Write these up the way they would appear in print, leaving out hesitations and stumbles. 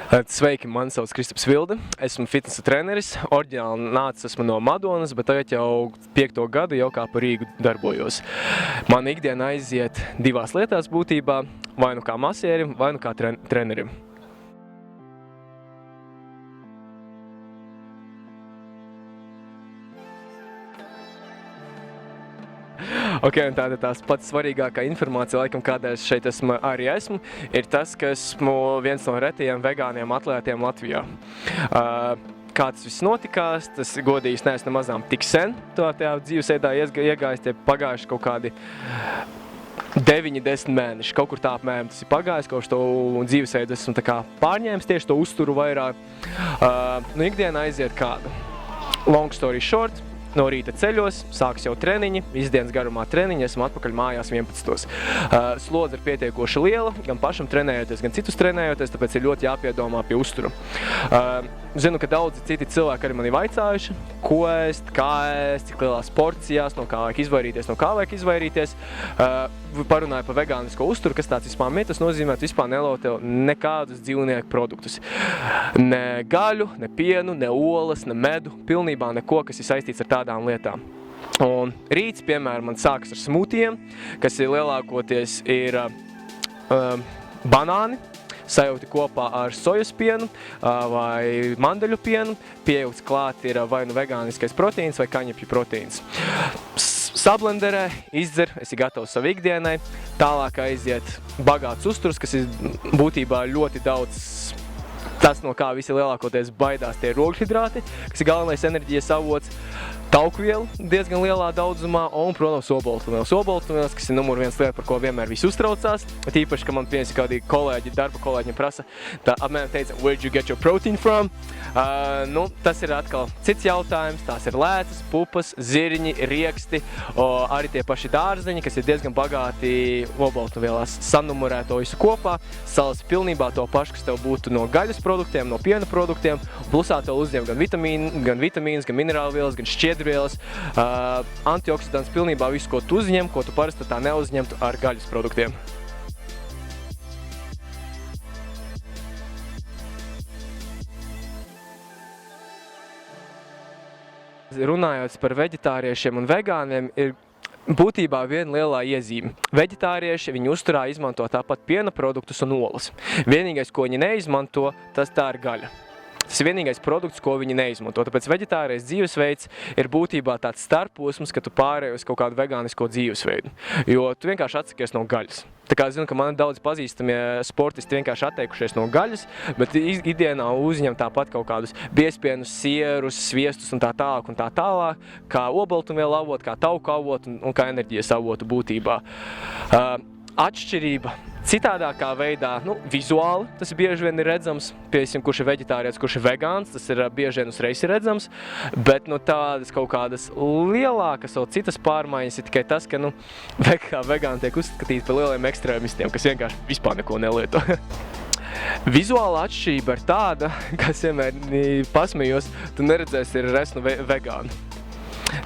Sveiki, mani sauc Kristaps Vilde, esmu fitnesa treneris, oriģināli nācis esmu no Madonas, bet tagad jau 5. gadu jau kā par Rīgu darbojos. Mana ikdiena aiziet divās lietās būtībā, vai nu kā masierim, vai nu kā trenerim. Un tāda tās pats svarīgākā informācija, laikam, kādēļ šeit esmu, ir tas, ka esmu viens no retajiem vegāniem atlētiem Latvijā. Kā tas viss notikās, tas godīgi neesmu nemazām tik sen tajā dzīvesveidā iegājis, tie pagājuši kaut kādi 9-10 mēneši, kaut kur tā apmēram tas ir pagājis, kaut to dzīvesveidu esmu tā kā pārņēmis, tieši to uzturu vairāk. Ikdiena aiziet kāda. Long story short. No rīta ceļos, sākas jau treniņi, visdienas garumā treniņi, esmu atpakaļ mājās 11. Slodze ir pietiekoši liela, gan pašam trenējoties, gan citus trenējoties, tāpēc ir ļoti jāpiedomā pie uzturu. Zinu, ka daudzi citi cilvēki arī mani vaicājuši, ko ēst, kā ēst, cik lielās porcijās, no kā vajag izvairīties. Parunāju par vegānisko uzturu, kas tāds vispār ir, tas nozīmē, ka vispār nelautev nekādus dzīvnieku produktus. Ne gaļu, ne pienu, ne olas, ne medu, pilnībā neko, kas ir saistīts ar tādām lietām. Un rīts, piemēram, man sākas ar smūtijiem, kas ir lielākoties ir banāni, sajauti kopā ar sojas pienu vai mandeļu pienu, pieaugts klāt ir vai nu vegāniskais proteīns vai kaņepju proteīns. Sablenderē, izdzer, esi gatavs savu ikdienai, tālāk aiziet bagāts uzturs, kas ir būtībā ļoti daudz. Tas, no kā visi lielākoties baidās, tie ir ogļhidrāti, kas ir galvenais enerģijas avots, taukvielu diezgan lielā daudzumā un, protams, oboltumvielas. Oboltumvielas, kas ir numur 1 lieta, par ko vienmēr visi uztraucās. Tīpaši, ka man piemēram kādi kolēģi, darba kolēģi prasa, tā apmēram teica, where'd you get your protein from? Tas ir atkal cits jautājums, tās ir lēcas, pupas, zirņi, rieksti, arī tie paši dārzeņi, kas ir diezgan bagāti oboltumvielās. Sanumurē to visu kopā, salasi pilnībā to pašu, kas tev būtu no gaļas produktiem, no piena produktiem, plusā tev uzņem gan vitamīnas, gan minerālvielas, gan šķiedrvielas, antioksidants pilnībā visu, ko tu uzņem, ko tu parasti tā neuzņemtu ar gaļas produktiem. Runājot par veģetāriešiem un vegāniem, ir būtībā viena lielā iezīme. Veģetārieši viņi uzturā izmanto tāpat piena produktus un olas. Vienīgais, ko viņi neizmanto, tā ir gaļa. Tas ir vienīgais produkts, ko viņi neizmanto. Tāpēc veģetārais dzīvesveids ir būtībā tāds starposms, ka tu pārēji uz kaut kādu vegānisko dzīvesveidu. Jo tu vienkārši atsakies no gaļas. Tā kā zinu, ka man daudz pazīstamie sportisti vienkārši atteikušies no gaļas, bet ikdienā uzņem tāpat kaut kādus biezpienus, sierus, sviestus un tā tālāk, kā oboltumvielu avotu, kā tauku avotu un kā enerģijas avotu būtībā. Atšķirība citādākā veidā, vizuāli tas bieži vien ir redzams, piemēram, kurš ir veģetārietis, kurš ir vegāns, tas ir bieži vien uzreiz ir redzams, bet tādas kaut kādas lielākas vēl citas pārmaiņas ir tikai tas, ka vegāni tiek uzskatīti par lieliem ekstrēmistiem, kas vienkārši vispār neko nelieto. Vizuāla atšķirība ir tāda, kas vienmēr pasmējos, tu neredzēsi ir resnu vegānu.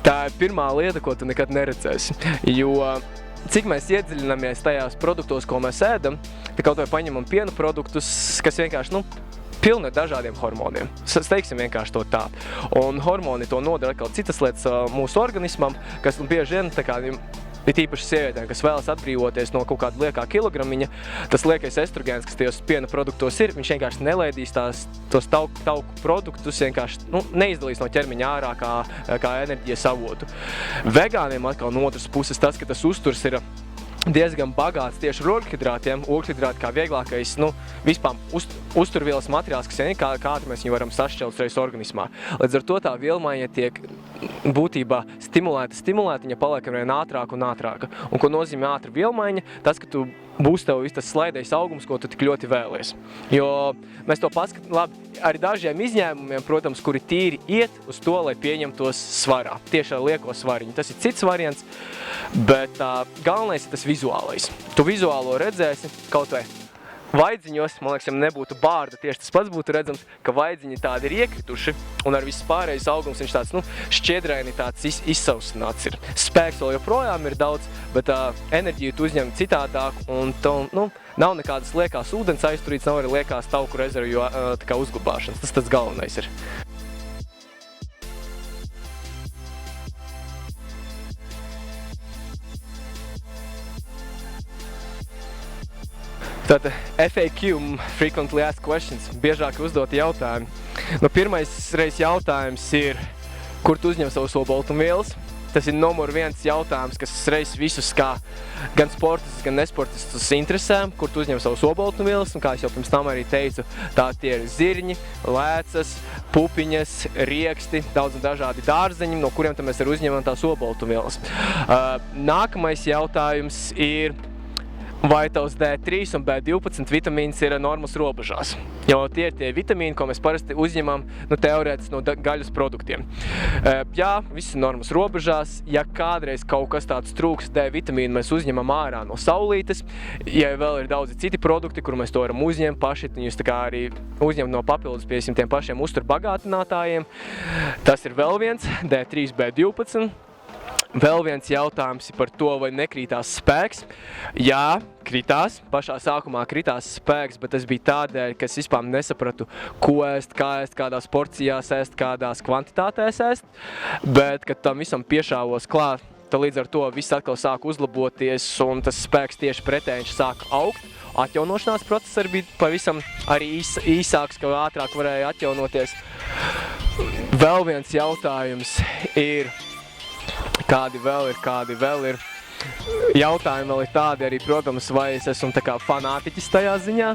Tā ir pirmā lieta, ko tu nekad neredzēsi, jo cik mēs iedziļinamies tajās produktos, ko mēs ēdam, tad kaut vai paņemam piena produktus, kas vienkārši, pilni ar dažādiem hormoniem. Teiksim vienkārši to tā. Un hormoni to nodara atkal citas lietas mūsu organismam, kas bieži vien ir tīpaši sievietēm, kas vēlas atbrīvoties no kaut kāda liekā kilogramiņa, tas liekais estrogēns, kas tajos piena produktos ir, viņš vienkārši nelaidīs tos tauku produktus, vienkārši neizdalīs no ķermeņa ārā kā enerģijas avotu. Vegāniem atkal no otras puses tas, ka tas uzturs ir diezgan bagāts tieši ar ogļhidrātiem. Ogļhidrāti kā vieglākais, vispār uzturvielas materiāls, kas kādi mēs viņu varam sašķelt reiz organismā. Līdz ar to tā vielmaiņa tiek būtībā stimulēta, viņa paliek vien ātrāk un ātrāka. Un ko nozīmē ātra vielmaiņa? Tas, ka tu būs tev viss tas slaidējs augums, ko tu tik ļoti vēlies. Jo mēs to arī dažiem izņēmumiem, protams, kuri tīri iet uz to, lai pieņemtos svarā, tieši ar lieko svariņu. Tas ir cits variants, bet galvenais ir tas vizuālais. Tu vizuālo redzēsi kaut vai vaidziņos, man liekas, ja nebūtu bārda, tieši tas pats būtu redzams, ka vaidziņi tādi ir iekrituši, un ar visu pārējais augums viņš tāds, šķiedrainitāts izsausināts ir. Spēks vēl joprojām ir daudz, bet enerģiju tu uzņem citādāk, un nav nekādas liekās ūdens aizturīts, nav arī liekās tauku rezervju uzglabāšanas. Tas galvenais ir. Tātad FAQ, Frequently Asked Questions, biežāk uzdoti jautājumi. Pirmais jautājums ir, kur tu uzņem savus olbaltumvielas? Tas ir numur 1 jautājums, kas reiz visus kā gan sportistus, gan nesportistus interesē, kur tu uzņem savus olbaltumvielas, un kā es jau pirms tam arī teicu, tā tie ir zirņi, lēcas, pupiņas, rieksti, daudz un dažādi dārzeņi, no kuriem mēs arī uzņemam tās olbaltumvielas. Nākamais jautājums ir, vai tavs D3 un B12 vitamīns ir normas robežās. Jo tie ir tie vitamīni, ko mēs parasti uzņemam teorētiski no gaļas produktiem. Jā, viss ir normas robežās. Ja kādreiz kaut kas tāds trūks, D vitamīnu mēs uzņemam ārā no saulītes. Ja vēl ir daudzi citi produkti, kur mēs to varam uzņemt paši, jūs tā kā arī uzņemt no papildus pie tiem pašiem uzturbagātinātājiem. Tas ir vēl viens, D3, B12. Vēl viens jautājums par to, vai nekrītās spēks. Jā, kritās. Pašā sākumā kritās spēks, bet tas bija tādēļ, ka es vispār nesapratu, ko ēst, kā ēst, kādās porcijās ēst, kādās kvantitātēs ēst. Bet, kad tam visam piešāvos klāt, tad līdz ar to viss atkal sāk uzlaboties un tas spēks tieši pretēji sāk augt. Atjaunošanās process arī bija pavisam arī īsāks, ka ātrāk varēja atjaunoties. Vēl viens jautājums ir, kādi vēl ir. Jautājumi vēl ir tādi arī, protams, vai es esmu tā kā fanātiķis tajā ziņā,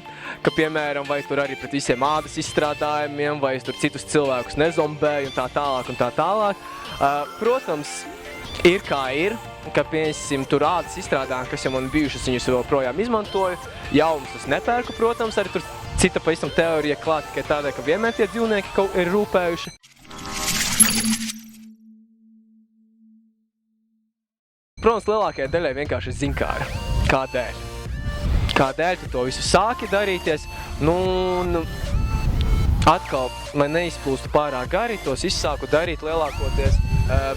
ka, piemēram, vai es tur arī pret visiem ādas izstrādājumiem, vai es tur citus cilvēkus nezombēju un tā tālāk un tā tālāk. Protams, ir kā ir, ka, piemēram, tur ādas izstrādājumi, kas jau man bijušas, viņus vēl projām izmantoju. Jaunus es nepērku, protams, arī tur cita pavisam teorija klāt, tikai tādēļ, ka vienmēr tie dzīvnieki kaut ir rūpējuši. Protams, lielākajai daļai vienkārši ir ziņkāra. Kādēļ? Kādēļ tu to visu sāki darīties? Atkal, lai neizplūstu pārāk gari, tos izsāku darīt lielākoties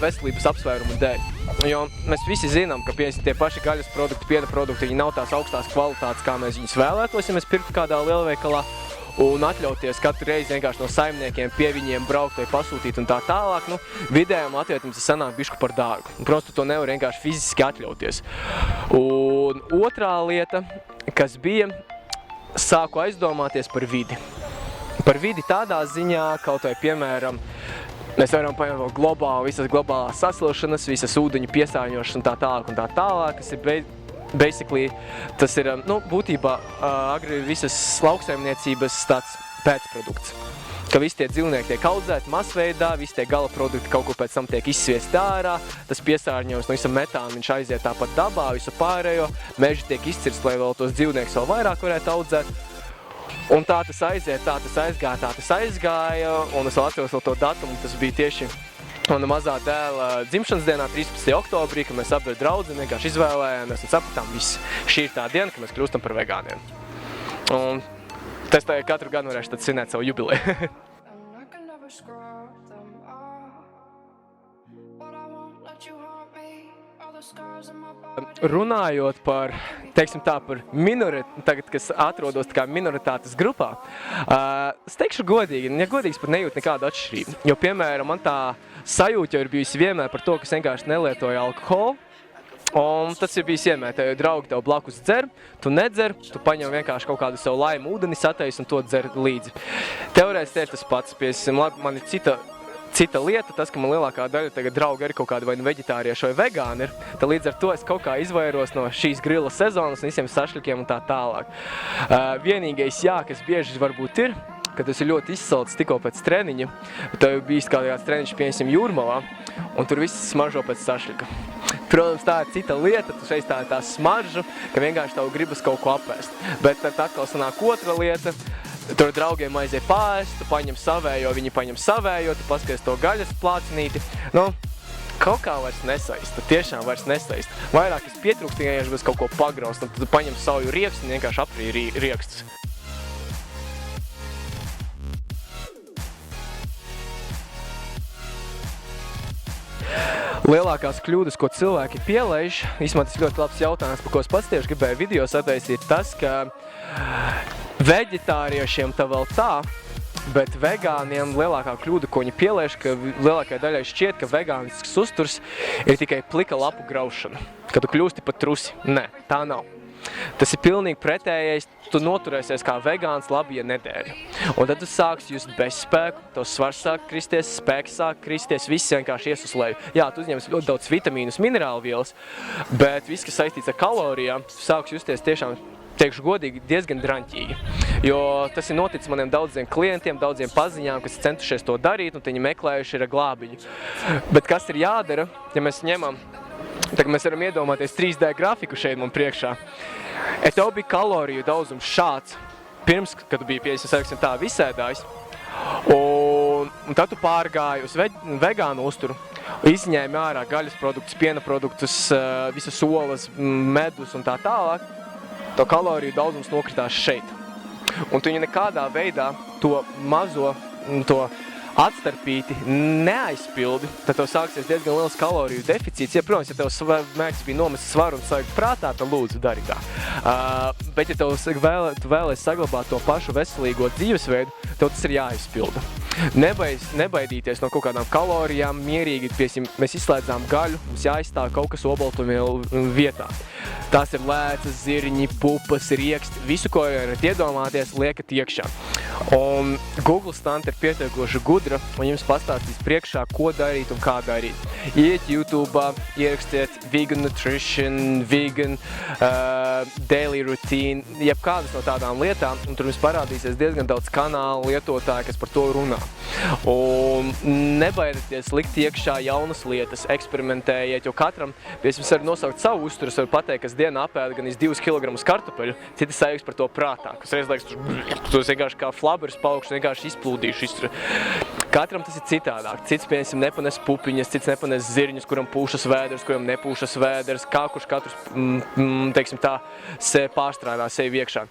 veselības apsvērumu dēļ. Jo mēs visi zinām, ka tie paši gaļas produkti, piena produkti, viņi nav tās augstās kvalitātes, kā mēs viņus vēlētos, ja mēs pirktu kādā lielveikalā. Un atļauties katru reizi vienkārši no saimniekiem pie viņiem braukt vai pasūtīt un tā tālāk, vidējām latvietim tas sanāk bišķi par dārgu. Protams, tu to nevar vienkārši fiziski atļauties. Un otrā lieta, kas bija, sāku aizdomāties par vidi. Par vidi tādā ziņā, kaut vai piemēram, mēs varam paņemt globāli, visas globālās sasilšanas, visas ūdeņu piesārņošanas un tā tālāk, kas ir basically, tas ir, būtībā agri visas lauksaimniecības tāds pēcprodukts. Ka visi tie dzīvnieki tiek audzēti masveidā, visi tie gala produkti kaut kur pēc tam tiek izsviesti ārā, tas piesārņojums no visa metāna, viņš aiziet tāpat dabā, visu pārējo, meži tiek izcirsts, lai vēl tos dzīvniekus vēl vairāk varētu audzēt. Un tā tas aiziet, tā tas aizgāja, un es vēl atceros vēl to datumu, tas bija tieši mana mazā dēla dzimšanas dienā, 13. oktobrī, kad mēs abi draudzeni vienkārši izvēlējāmies un sapratām, viss, šī ir tā diena, kad mēs kļūstam par vegāniem. Un es tagad katru gadu varēšu tad svinēt savu jubileju. Runājot par, teiksim tā, par minoritāti, tagad, kas atrodos tā kā minoritātes grupā, es teikšu godīgi, ja godīgs pat nejūt nekādu atšķirību. Jo, piemēram, man tā sajūta jau ir bijusi vienmēr par to, ka es vienkārši nelietoju alkoholu. Un tas ir bijis vienmēr, tev draugi tev blakus dzer, tu nedzer, tu paņem vienkārši kaut kādu savu laimu ūdeni satais un to dzer līdzi. Teorētiski tie ir tas pats, man ir cita lieta, tas, ka man lielākā daļa tagad draugi arī kaut kādi vai veģetārieši vai vegāni ir, tad līdz ar to es kaut kā izvairos no šīs grila sezonas un visiem sašļikiem un tā tālāk. Vienīgais jā, kas bieži varbūt ir, kad tas ir ļoti izsalcis tikko pēc treniņa, tev ir bijis kāds treniņš, piemēram, Jūrmalā, un tur viss smaržo pēc sašļika. Protams, tā ir cita lieta, tu šeit tā smaržu, ka vienkārši tev gribas kaut ko apēst. Bet tad atkal sanāk otra lieta, tur draugiem aiziet pārēst, tu paņem savējo, viņi paņem savējo, tu paskaties to gaļas plācinīti. kaut kā vairs nesaista, tiešām vairs nesaista. Vairāk es pietrūkst, tikai bez kaut ko pagraust, un tad paņem sauju riekstu un vienkārši aprī riekstus. Lielākās kļūdas, ko cilvēki pielaiž, īstumā tas ļoti labs jautājums, par ko es pats tieši gribēju video sataisīt, tas, ka veģetāriešiem tā vēl tā, bet vegāniem lielākā kļūda, ko viņi pielaiž, ka lielākajai daļai šķiet, ka vegānisks uzturs ir tikai plika lapu graušana, kad tu kļūsti pat trusi. Nē, tā nav. Tas ir pilnīgi pretējais, tu noturēsies kā vegāns labi, ja nedēļu. Un tad tu sāksi just bezspēku, tavs svars sāk kristies, spēks sāk kristies, viss vienkārši ies uz leju. Jā, tu uzņems ļoti daudz vitamīnus, minerālu vielas, bet viss, kas saistīts ar kalorijām, tu sāks justies tiešām, teikšu godīgi, diezgan draņķīgi. Jo tas ir noticis maniem daudziem klientiem, daudziem paziņām, kas centušies to darīt, un viņi meklējuši ir glābiņu. Bet kas ir jādara, ja mēs ņemam, tagad mēs varam iedomāties 3D grafiku šeit man priekšā. Tev bija kaloriju daudzums šāds, pirms, kad tu biji 50 tā visēdājs, un tad tu pārgāji uz vegānu uzturu, izņēmi ārā gaļas produktus, piena produktus, visas olas, medus un tā tālāk, to kaloriju daudzums nokritās šeit. Un tu viņu nekādā veidā to mazo, to atstarpīti neaizpildi, tad tev sāksies diezgan liels kaloriju deficīts. Ja, protams, ja tev mērķis bija nomest svaru un sajūt prātā, tad lūdzu dari tā. Bet ja tu vēlies saglabāt to pašu veselīgo dzīvesveidu, tev tas ir jāizpilda. Nebaidīties no kaut kādām kalorijām, mierīgi, mēs izslēdzām gaļu, mums jāizstāv kaut kas obaltumvielu vietā. Tās ir lēcas, zirņi, pupas, rieksti, visu, ko varat iedomāties, liekat iekšā. Un Google stanta ir pietiekoši gudra, un jums pastāstīs priekšā, ko darīt un kā darīt. Iet YouTube, ierakstiet vegan nutrition, vegan daily routine, jebkādas no tādām lietām, un tur jums parādīsies diezgan daudz kanālu lietotāju, kas par to runā. Un nebaidieties likt iekšā jaunas lietas, eksperimentējiet, jo katram, es var nosaukt savu uzturu, es varu pateikt, kas dienā apēda gan 2 kg kartupeļu, citi sajūgs par to prātā, kas reiz liekas, tu vienkārši kā flabers paukšu, vienkārši izplūdīšu. Katram tas ir citādāk. Cits, piemēram, nepanes pupiņas, cits nepanes zirņus, kuram pūšas vēders, kuram nepūšas vēders, kā kurš katrs, teiksim tā, pārstrādā sevi iekšā.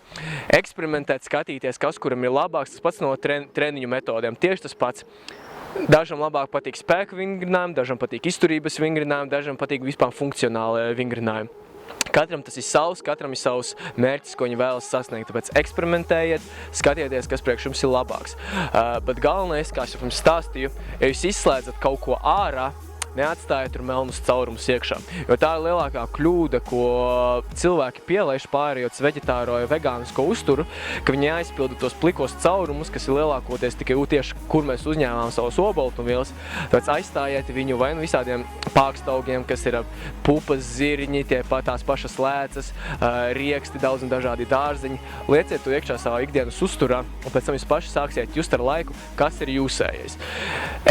Eksperimentēt, skatīties, kas kuram ir labāks, tas pats no treniņu metodēm. Tieši tas pats. Dažam labāk patīk spēka vingrinājumi, dažam patīk izturības vingrinājumi, dažam patīk vispār funkcionāli vingrinājumi. Katram tas ir savs, katram ir savs mērķis, ko viņi vēlas sasniegt, tāpēc eksperimentējiet, skatieties, kas priekš jums ir labāks. Bet galvenais, kā es jums stāstīju, ja jūs izslēdzat kaut ko ārā, neatstājiet tur melnus caurumus iekšā. Jo tā ir lielākā kļūda, ko cilvēki pielaiž pārējot uz veģetāro vai vegānisko uzturu, ka viņi aizpilda tos plikos caurumus, kas ir lielākoties tikai tieši, kur mēs uzņēmām savus obaltumvielas. Tāpēc aizstājiet viņu vai nu visādiem pākstaugiem, kas ir pupas, zirņi, tās pašas lēcas, rieksti, daudz un dažādi dārziņi. Lieciet to iekšā savā ikdienas uzturā, un pēc tam jūs paši sāksiet just ar laiku, kas ir jūsējais.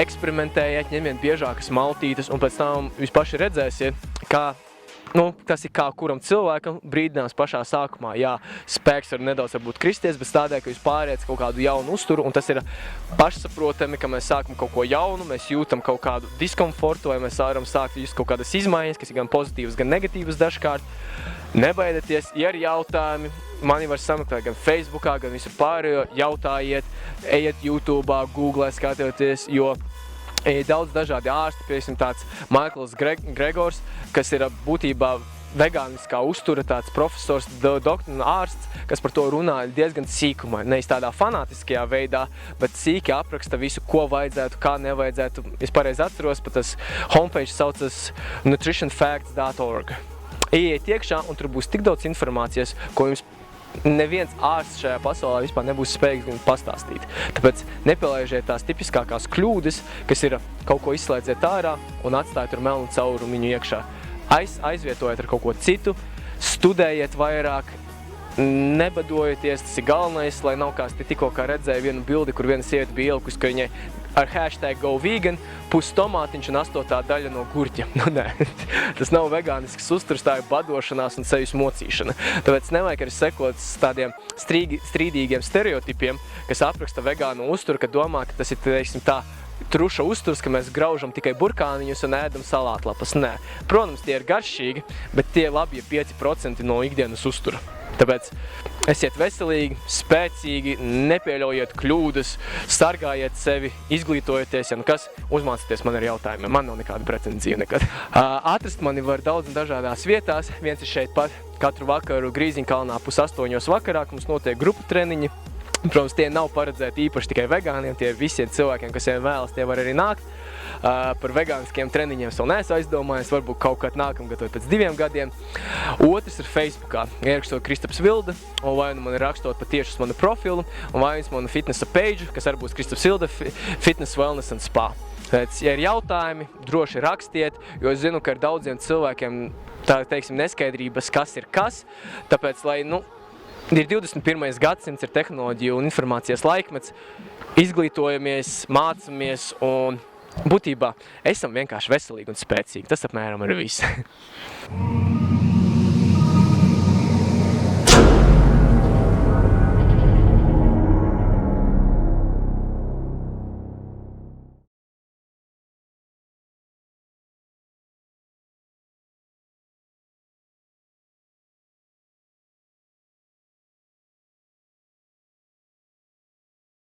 Eksperimentējiet, ņemiet biežākas maltītes, un pēc tam jūs paši redzēsiet, kā, tas ir kā kuram cilvēkam brīdinās pašā sākumā. Jā, spēks var nedaudz varbūt kristies, bet tādēļ, ka jūs pārējat kaut kādu jaunu uzturu, un tas ir pašsaprotami, ka mēs sākam kaut ko jaunu, mēs jūtam kaut kādu diskomfortu, vai mēs varam sākt just kaut kādas izmaiņas, kas ir gan pozitīvas, gan negatīvas dažkārt. Nebaidieties, ja ir jautājumi, mani var sameklēt gan Facebookā, gan visur pārējo, jautājiet, ejiet YouTube'ā, Googlē skatieties, jo ir daudz dažādi ārsti, piemēram tāds Maikls Gregors, kas ir būtībā vegāniskā uztura tāds profesors, doktora ārsts, kas par to runā diezgan sīkumā, nevis tādā fanātiskajā veidā, bet sīki apraksta visu, ko vajadzētu, kā nevajadzētu. Es pareizi atceros, pat tas homepage saucas nutritionfacts.org. Ieiet iekšā, un tur būs tik daudz informācijas, ko jums neviens ārsts šajā pasaulē vispār nebūs spējīgs pastāstīt. Tāpēc nepielaižiet tās tipiskākās kļūdas, kas ir kaut ko izslēdziet ārā un atstājiet tur melnu caurumiņu iekšā. Aizvietojiet ar kaut ko citu, studējiet vairāk, nebadojieties, tas ir galvenais, lai nav kā tikko redzēju vienu bildi, kur viena sieviete bija ielikusi, ka viņai ar hashtag GoVegan pus tomātiņš un 8. daļa no gurķa. Nē, tas nav vegānisks uzturs, tā ir badošanās un sevis mocīšana. Tāpēc nevajag arī sekot tādiem strīdīgiem stereotipiem, kas apraksta vegānu uzturu, ka domā, ka tas ir, teiksim tā, truša uzturs, ka mēs graužam tikai burkāniņus un ēdam salātlapas. Nē. Protams, tie ir garšīgi, bet tie labi ir 5% no ikdienas uztura. Tāpēc esiet veselīgi, spēcīgi, nepieļaujiet kļūdas, sargājiet sevi, izglītojieties, ja nu kas, uzmācieties man ar jautājumiem. Man nav nekāda pretenzija nekad. Atrast mani var daudz un dažādās vietās. Viens ir šeit pat katru vakaru Grīziņkalnā 7:30 vakarā, ka mums notiek grupu treniņi. Protams, tie nav paredzēti īpaši tikai vegāniem, tie visiem cilvēkiem, kas jau vēlas, tie var arī nākt. Par vegāniskiem treniņiem vēl neesmu aizdomājies, varbūt kaut kādā nākamgad vai pēc 2 gadiem. Otrs ir Facebookā. Ierakstot Kristaps Vilde, un vai nu man rakstot patieši uz manu profilu, un vai uz manu fitnesa page, kas arī būs Kristaps Vilde, Fitness, Wellness and Spa. Tāpēc, ja ir jautājumi, droši rakstiet, jo es zinu, ka ir daudziem cilvēkiem tā, teiksim, neskaidrības, kas ir kas, tāpēc, lai, ir 21. gadsimts, ir tehnoloģija un informācijas laikmets, izglītojamies, mācamies un būtībā esam vienkārši veselīgi un spēcīgi. Tas apmēram arī viss.